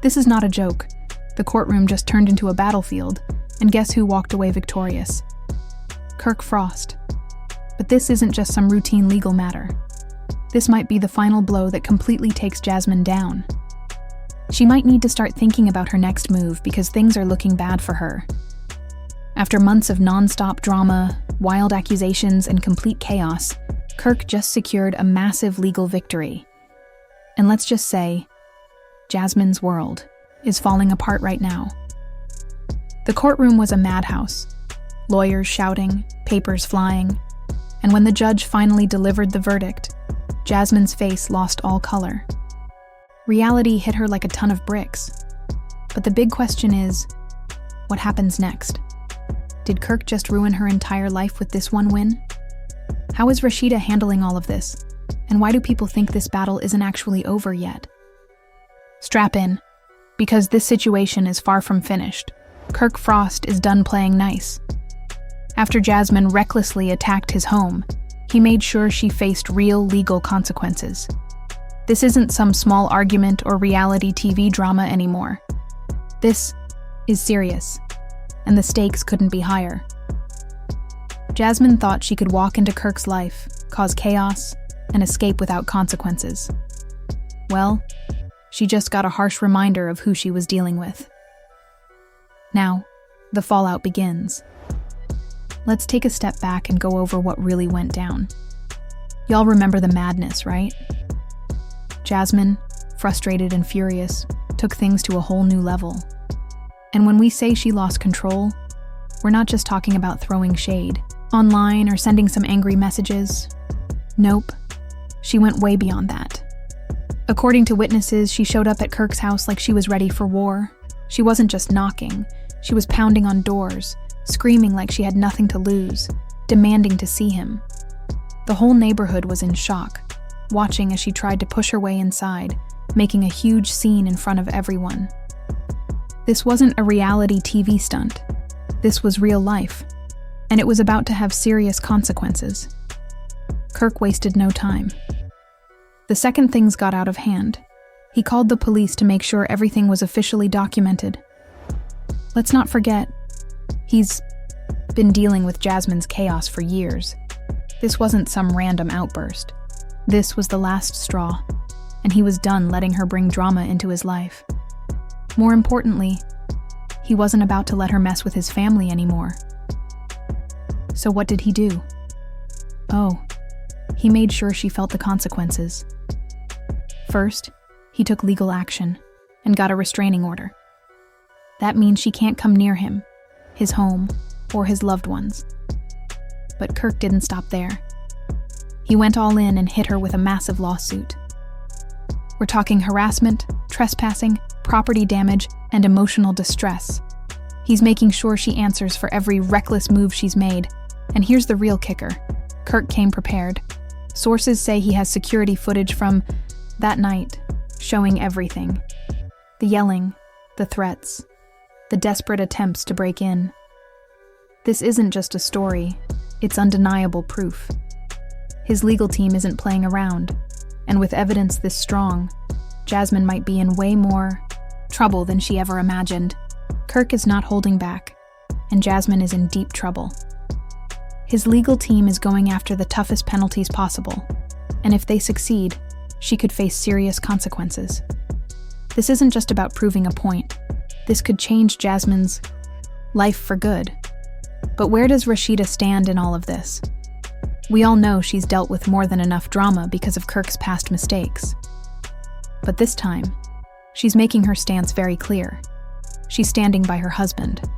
This is not a joke. The courtroom just turned into a battlefield, and guess who walked away victorious? Kirk Frost. But this isn't just some routine legal matter. This might be the final blow that completely takes Jasmine down. She might need to start thinking about her next move because things are looking bad for her. After months of non-stop drama, wild accusations, and complete chaos, Kirk just secured a massive legal victory. And let's just say, Jasmine's world is falling apart right now. The courtroom was a madhouse. Lawyers shouting, papers flying, and when the judge finally delivered the verdict, Jasmine's face lost all color. Reality hit her like a ton of bricks. But the big question is, what happens next? Did Kirk just ruin her entire life with this one win? How is Rashida handling all of this? And why do people think this battle isn't actually over yet? Strap in, because this situation is far from finished. Kirk Frost is done playing nice. After Jasmine recklessly attacked his home, he made sure she faced real legal consequences. This isn't some small argument or reality TV drama anymore. This is serious, and the stakes couldn't be higher. Jasmine thought she could walk into Kirk's life, cause chaos, and escape without consequences. Well, she just got a harsh reminder of who she was dealing with. Now, the fallout begins. Let's take a step back and go over what really went down. Y'all remember the madness, right? Jasmine, frustrated and furious, took things to a whole new level. And when we say she lost control, we're not just talking about throwing shade online or sending some angry messages. Nope, she went way beyond that. According to witnesses, she showed up at Kirk's house like she was ready for war. She wasn't just knocking, she was pounding on doors, screaming like she had nothing to lose, demanding to see him. The whole neighborhood was in shock, watching as she tried to push her way inside, making a huge scene in front of everyone. This wasn't a reality TV stunt. This was real life, and it was about to have serious consequences. Kirk wasted no time. The second things got out of hand, he called the police to make sure everything was officially documented. Let's not forget, he's been dealing with Jasmine's chaos for years. This wasn't some random outburst. This was the last straw, and he was done letting her bring drama into his life. More importantly, he wasn't about to let her mess with his family anymore. So what did he do? Oh, he made sure she felt the consequences. First, he took legal action and got a restraining order. That means she can't come near him, his home, or his loved ones. But Kirk didn't stop there. He went all in and hit her with a massive lawsuit. We're talking harassment, trespassing, property damage, and emotional distress. He's making sure she answers for every reckless move she's made. And here's the real kicker. Kirk came prepared. Sources say he has security footage from that night, showing everything. The yelling, the threats, the desperate attempts to break in. This isn't just a story, it's undeniable proof. His legal team isn't playing around, and with evidence this strong, Jasmine might be in way more trouble than she ever imagined. Kirk is not holding back, and Jasmine is in deep trouble. His legal team is going after the toughest penalties possible, and if they succeed, she could face serious consequences. This isn't just about proving a point. This could change Jasmine's life for good. But where does Rashida stand in all of this? We all know she's dealt with more than enough drama because of Kirk's past mistakes. But this time, she's making her stance very clear. She's standing by her husband.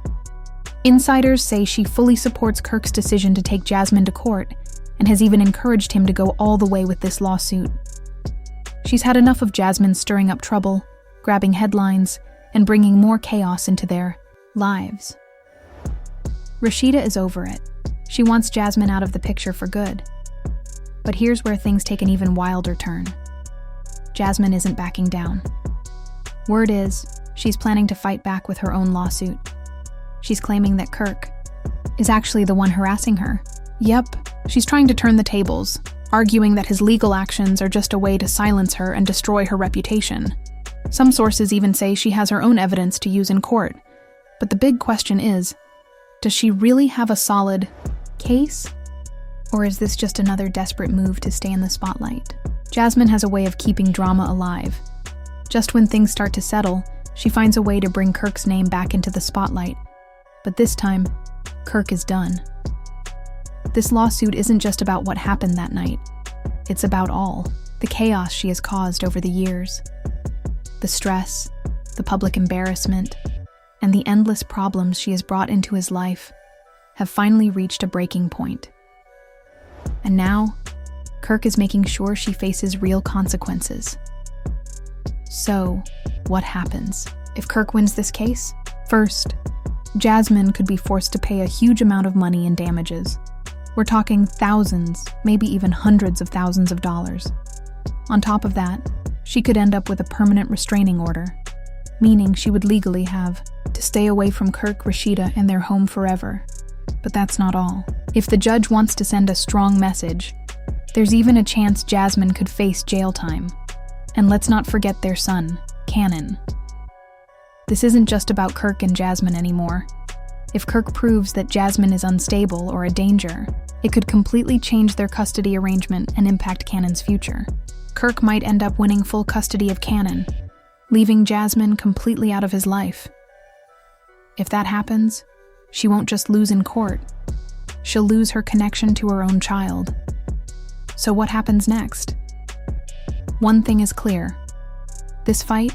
Insiders say she fully supports Kirk's decision to take Jasmine to court and has even encouraged him to go all the way with this lawsuit. She's had enough of Jasmine stirring up trouble, grabbing headlines, and bringing more chaos into their lives. Rashida is over it. She wants Jasmine out of the picture for good. But here's where things take an even wilder turn. Jasmine isn't backing down. Word is, she's planning to fight back with her own lawsuit. She's claiming that Kirk is actually the one harassing her. Yep, she's trying to turn the tables, arguing that his legal actions are just a way to silence her and destroy her reputation. Some sources even say she has her own evidence to use in court. But the big question is, does she really have a solid case? Or is this just another desperate move to stay in the spotlight? Jasmine has a way of keeping drama alive. Just when things start to settle, she finds a way to bring Kirk's name back into the spotlight. But this time, Kirk is done. This lawsuit isn't just about what happened that night. It's about all the chaos she has caused over the years. The stress, the public embarrassment, and the endless problems she has brought into his life have finally reached a breaking point. And now, Kirk is making sure she faces real consequences. So, what happens if Kirk wins this case? First, Jasmine could be forced to pay a huge amount of money in damages. We're talking thousands, maybe even hundreds of thousands of dollars. On top of that, she could end up with a permanent restraining order, meaning she would legally have to stay away from Kirk, Rashida, and their home forever. But that's not all. If the judge wants to send a strong message, there's even a chance Jasmine could face jail time. And let's not forget their son, Cannon. This isn't just about Kirk and Jasmine anymore. If Kirk proves that Jasmine is unstable or a danger, it could completely change their custody arrangement and impact Cannon's future. Kirk might end up winning full custody of Cannon, leaving Jasmine completely out of his life. If that happens, she won't just lose in court. She'll lose her connection to her own child. So what happens next? One thing is clear. This fight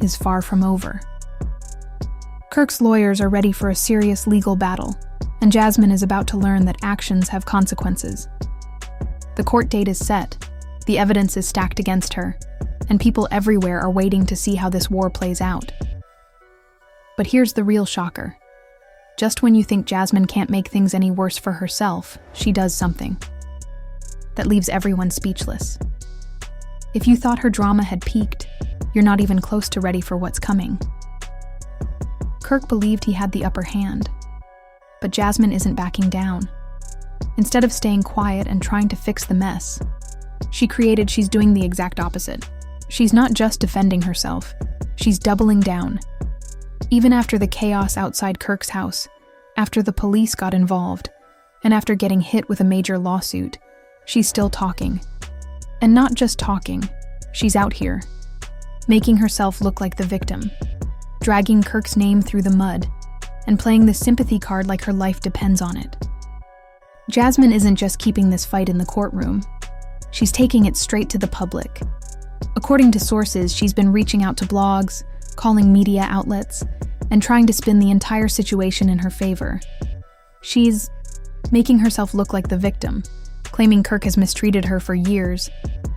is far from over. Kirk's lawyers are ready for a serious legal battle, and Jasmine is about to learn that actions have consequences. The court date is set, the evidence is stacked against her, and people everywhere are waiting to see how this war plays out. But here's the real shocker. Just when you think Jasmine can't make things any worse for herself, she does something that leaves everyone speechless. If you thought her drama had peaked, you're not even close to ready for what's coming. Kirk believed he had the upper hand, but Jasmine isn't backing down. Instead of staying quiet and trying to fix the mess she's doing the exact opposite. She's not just defending herself, she's doubling down. Even after the chaos outside Kirk's house, after the police got involved, and after getting hit with a major lawsuit, she's still talking. And not just talking, she's out here, making herself look like the victim, dragging Kirk's name through the mud, and playing the sympathy card like her life depends on it. Jasmine isn't just keeping this fight in the courtroom, she's taking it straight to the public. According to sources, she's been reaching out to blogs, calling media outlets, and trying to spin the entire situation in her favor. She's making herself look like the victim, claiming Kirk has mistreated her for years,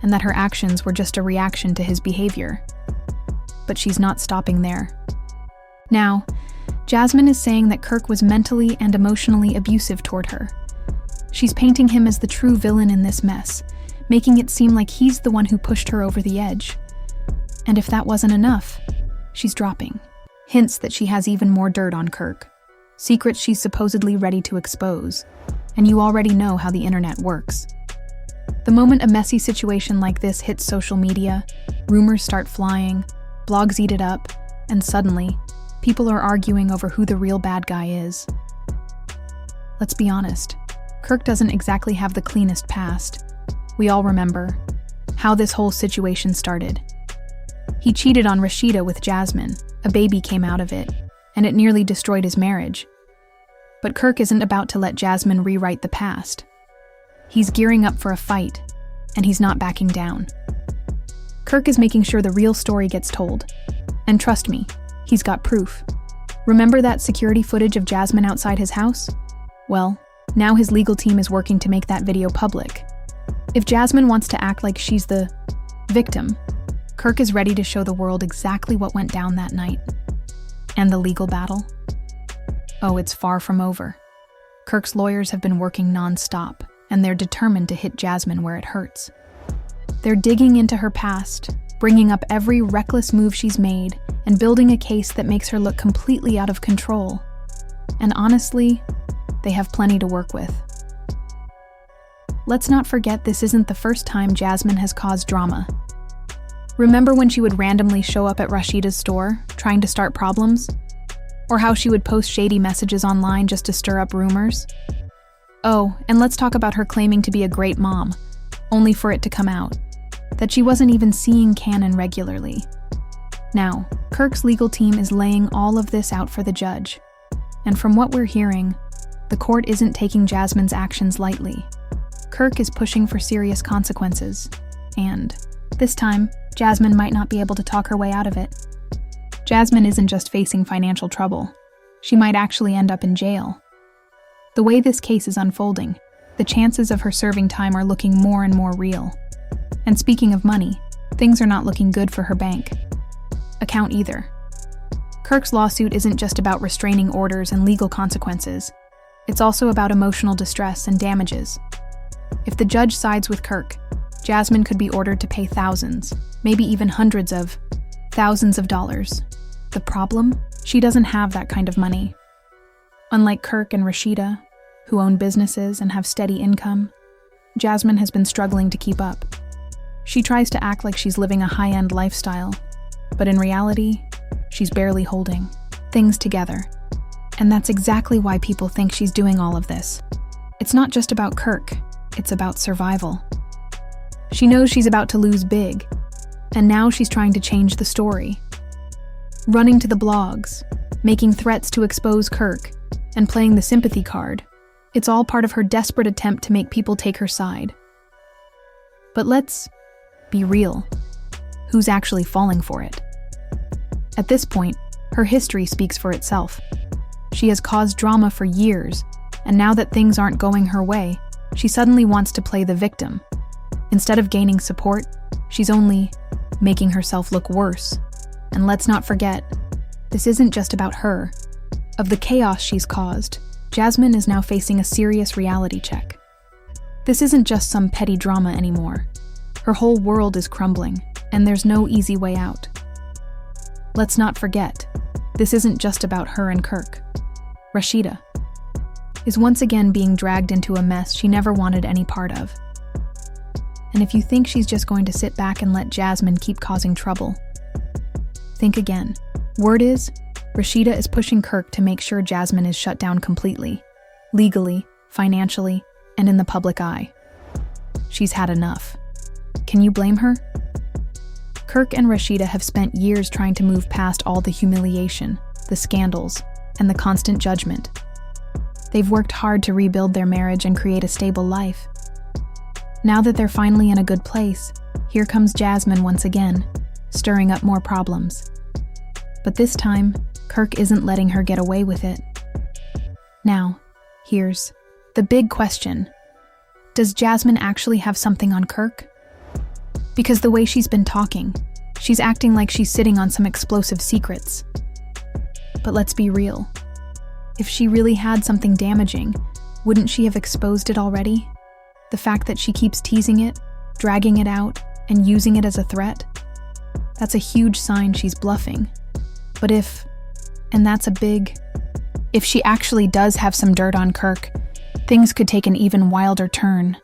and that her actions were just a reaction to his behavior. But she's not stopping there. Now, Jasmine is saying that Kirk was mentally and emotionally abusive toward her. She's painting him as the true villain in this mess, making it seem like he's the one who pushed her over the edge. And if that wasn't enough, she's dropping hints that she has even more dirt on Kirk, secrets she's supposedly ready to expose, and you already know how the internet works. The moment a messy situation like this hits social media, rumors start flying, blogs eat it up, and suddenly, people are arguing over who the real bad guy is. Let's be honest, Kirk doesn't exactly have the cleanest past. We all remember how this whole situation started. He cheated on Rashida with Jasmine, a baby came out of it, and it nearly destroyed his marriage. But Kirk isn't about to let Jasmine rewrite the past. He's gearing up for a fight, and he's not backing down. Kirk is making sure the real story gets told. And trust me, he's got proof. Remember that security footage of Jasmine outside his house? Well, now his legal team is working to make that video public. If Jasmine wants to act like she's the victim, Kirk is ready to show the world exactly what went down that night. And the legal battle? Oh, it's far from over. Kirk's lawyers have been working non-stop, and they're determined to hit Jasmine where it hurts. They're digging into her past, bringing up every reckless move she's made, and building a case that makes her look completely out of control. And honestly, they have plenty to work with. Let's not forget this isn't the first time Jasmine has caused drama. Remember when she would randomly show up at Rashida's store, trying to start problems? Or how she would post shady messages online just to stir up rumors? Oh, and let's talk about her claiming to be a great mom, only for it to come out that she wasn't even seeing Cannon regularly. Now, Kirk's legal team is laying all of this out for the judge. And from what we're hearing, the court isn't taking Jasmine's actions lightly. Kirk is pushing for serious consequences. And this time, Jasmine might not be able to talk her way out of it. Jasmine isn't just facing financial trouble. She might actually end up in jail. The way this case is unfolding, the chances of her serving time are looking more and more real. And speaking of money, things are not looking good for her bank account either. Kirk's lawsuit isn't just about restraining orders and legal consequences. It's also about emotional distress and damages. If the judge sides with Kirk, Jasmine could be ordered to pay thousands, maybe even hundreds of thousands of dollars. The problem? She doesn't have that kind of money. Unlike Kirk and Rashida, who own businesses and have steady income, Jasmine has been struggling to keep up. She tries to act like she's living a high-end lifestyle, but in reality, she's barely holding things together. And that's exactly why people think she's doing all of this. It's not just about Kirk, it's about survival. She knows she's about to lose big, and now she's trying to change the story. Running to the blogs, making threats to expose Kirk, and playing the sympathy card. It's all part of her desperate attempt to make people take her side. But let's be real. Who's actually falling for it? At this point, her history speaks for itself. She has caused drama for years, and now that things aren't going her way, she suddenly wants to play the victim. Instead of gaining support, she's only making herself look worse. And let's not forget, this isn't just about her. Of the chaos she's caused, Jasmine is now facing a serious reality check. This isn't just some petty drama anymore. Her whole world is crumbling, and there's no easy way out. Let's not forget, this isn't just about her and Kirk. Rashida is once again being dragged into a mess she never wanted any part of. And if you think she's just going to sit back and let Jasmine keep causing trouble, think again. Word is, Rashida is pushing Kirk to make sure Jasmine is shut down completely, legally, financially, and in the public eye. She's had enough. Can you blame her? Kirk and Rashida have spent years trying to move past all the humiliation, the scandals, and the constant judgment. They've worked hard to rebuild their marriage and create a stable life. Now that they're finally in a good place, here comes Jasmine once again, stirring up more problems. But this time, Kirk isn't letting her get away with it. Now, here's the big question. Does Jasmine actually have something on Kirk? Because the way she's been talking, she's acting like she's sitting on some explosive secrets. But let's be real. If she really had something damaging, wouldn't she have exposed it already? The fact that she keeps teasing it, dragging it out, and using it as a threat? That's a huge sign she's bluffing. But if she actually does have some dirt on Kirk, things could take an even wilder turn.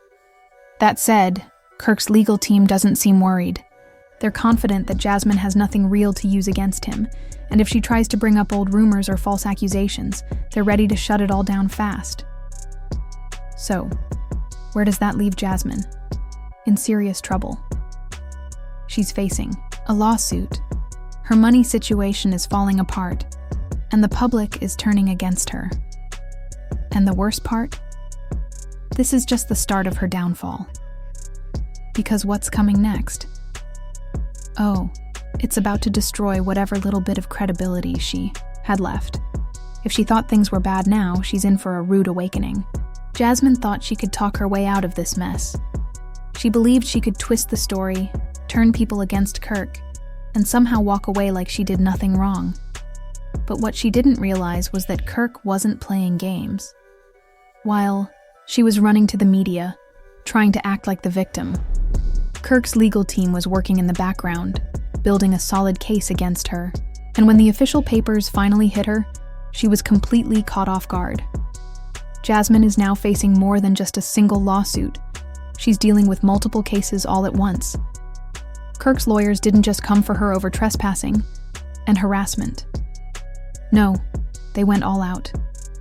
That said, Kirk's legal team doesn't seem worried. They're confident that Jasmine has nothing real to use against him, and if she tries to bring up old rumors or false accusations, they're ready to shut it all down fast. So, where does that leave Jasmine? In serious trouble. She's facing a lawsuit. Her money situation is falling apart, and the public is turning against her. And the worst part? This is just the start of her downfall. Because what's coming next? Oh, it's about to destroy whatever little bit of credibility she had left. If she thought things were bad now, she's in for a rude awakening. Jasmine thought she could talk her way out of this mess. She believed she could twist the story, turn people against Kirk, and somehow walk away like she did nothing wrong. But what she didn't realize was that Kirk wasn't playing games. While she was running to the media, trying to act like the victim, Kirk's legal team was working in the background, building a solid case against her. And when the official papers finally hit her, she was completely caught off guard. Jasmine is now facing more than just a single lawsuit. She's dealing with multiple cases all at once. Kirk's lawyers didn't just come for her over trespassing and harassment. No, they went all out.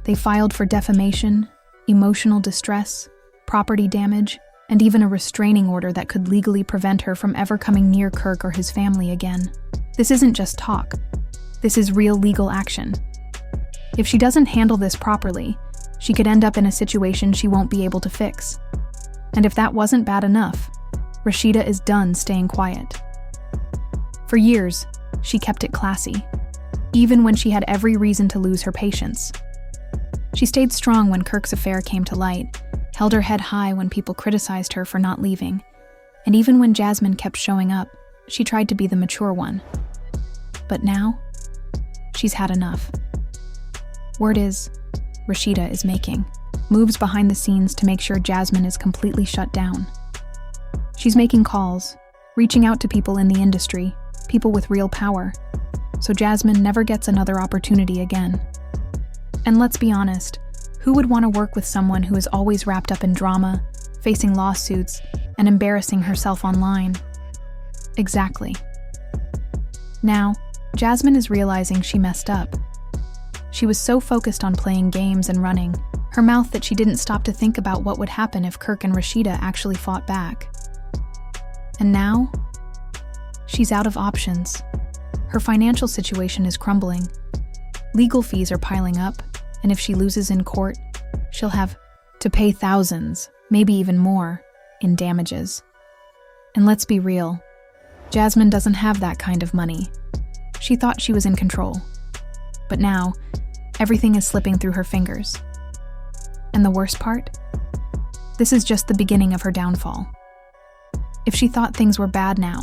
They filed for defamation, emotional distress, property damage, and even a restraining order that could legally prevent her from ever coming near Kirk or his family again. This isn't just talk. This is real legal action. If she doesn't handle this properly, she could end up in a situation she won't be able to fix. And if that wasn't bad enough, Rashida is done staying quiet. For years, she kept it classy, even when she had every reason to lose her patience. She stayed strong when Kirk's affair came to light, held her head high when people criticized her for not leaving, and even when Jasmine kept showing up, she tried to be the mature one. But now, she's had enough. Word is, Rashida is making moves behind the scenes to make sure Jasmine is completely shut down. She's making calls, reaching out to people in the industry, people with real power, so Jasmine never gets another opportunity again. And let's be honest, who would want to work with someone who is always wrapped up in drama, facing lawsuits, and embarrassing herself online? Exactly. Now, Jasmine is realizing she messed up. She was so focused on playing games and running her mouth that she didn't stop to think about what would happen if Kirk and Rashida actually fought back. And now, she's out of options. Her financial situation is crumbling. Legal fees are piling up, and if she loses in court, she'll have to pay thousands, maybe even more, in damages. And let's be real, Jasmine doesn't have that kind of money. She thought she was in control. But now, everything is slipping through her fingers. And the worst part? This is just the beginning of her downfall. If she thought things were bad now,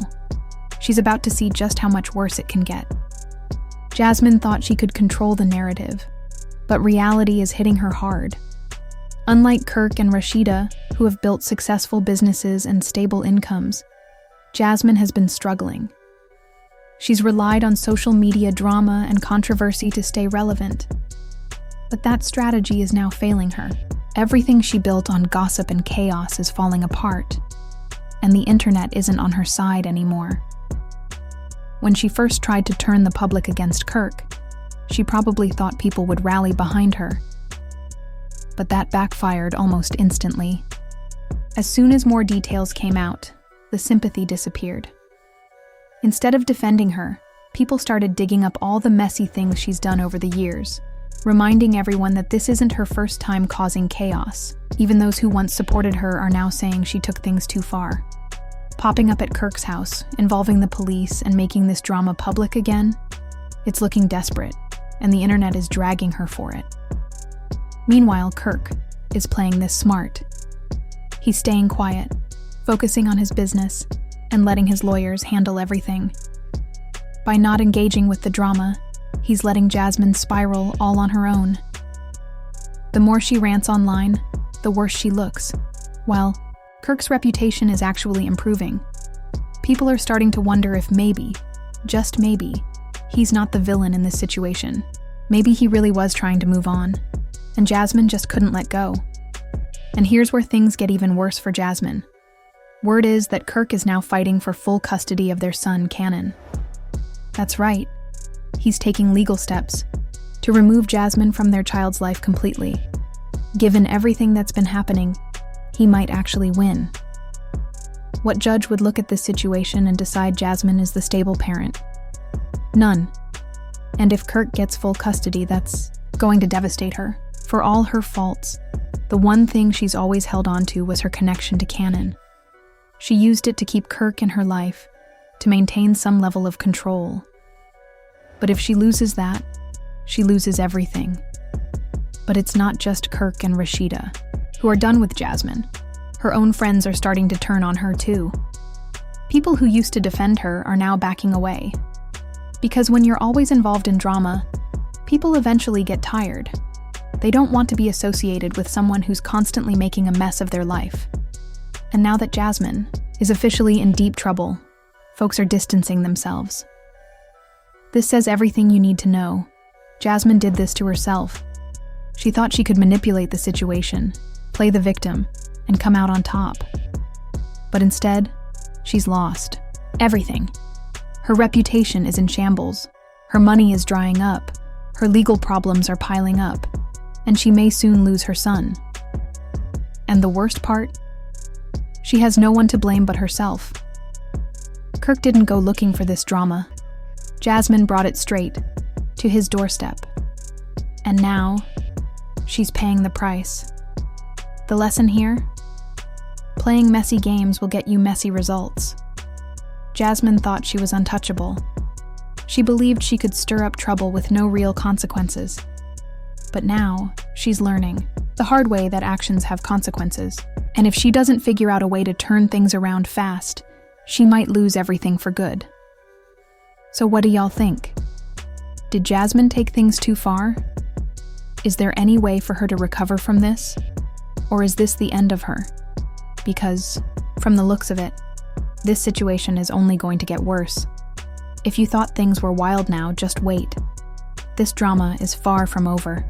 she's about to see just how much worse it can get. Jasmine thought she could control the narrative, but reality is hitting her hard. Unlike Kirk and Rashida, who have built successful businesses and stable incomes, Jasmine has been struggling. She's relied on social media drama and controversy to stay relevant. But that strategy is now failing her. Everything she built on gossip and chaos is falling apart, and the internet isn't on her side anymore. When she first tried to turn the public against Kirk, she probably thought people would rally behind her. But that backfired almost instantly. As soon as more details came out, the sympathy disappeared. Instead of defending her, people started digging up all the messy things she's done over the years, reminding everyone that this isn't her first time causing chaos. Even those who once supported her are now saying she took things too far. Popping up at Kirk's house, involving the police, and making this drama public again, it's looking desperate, and the internet is dragging her for it. Meanwhile, Kirk is playing this smart. He's staying quiet, focusing on his business, and letting his lawyers handle everything. By not engaging with the drama, he's letting Jasmine spiral all on her own. The more she rants online, the worse she looks. Well, Kirk's reputation is actually improving. People are starting to wonder if maybe, just maybe, he's not the villain in this situation. Maybe he really was trying to move on, and Jasmine just couldn't let go. And here's where things get even worse for Jasmine. Word is that Kirk is now fighting for full custody of their son, Cannon. That's right. He's taking legal steps to remove Jasmine from their child's life completely. Given everything that's been happening, he might actually win. What judge would look at this situation and decide Jasmine is the stable parent? None. And if Kirk gets full custody, that's going to devastate her. For all her faults, the one thing she's always held on to was her connection to Cannon. She used it to keep Kirk in her life, to maintain some level of control. But if she loses that, she loses everything. But it's not just Kirk and Rashida who are done with Jasmine. Her own friends are starting to turn on her too. People who used to defend her are now backing away. Because when you're always involved in drama, people eventually get tired. They don't want to be associated with someone who's constantly making a mess of their life. And now that Jasmine is officially in deep trouble, folks are distancing themselves. This says everything you need to know. Jasmine did this to herself. She thought she could manipulate the situation, play the victim, and come out on top. But instead, she's lost. Everything. Her reputation is in shambles. Her money is drying up. Her legal problems are piling up. And she may soon lose her son. And the worst part? She has no one to blame but herself. Kirk didn't go looking for this drama. Jasmine brought it straight to his doorstep. And now, she's paying the price. The lesson here? Playing messy games will get you messy results. Jasmine thought she was untouchable. She believed she could stir up trouble with no real consequences. But now, she's learning the hard way that actions have consequences. And if she doesn't figure out a way to turn things around fast, she might lose everything for good. So what do y'all think? Did Jasmine take things too far? Is there any way for her to recover from this? Or is this the end of her? Because, from the looks of it, this situation is only going to get worse. If you thought things were wild now, just wait. This drama is far from over.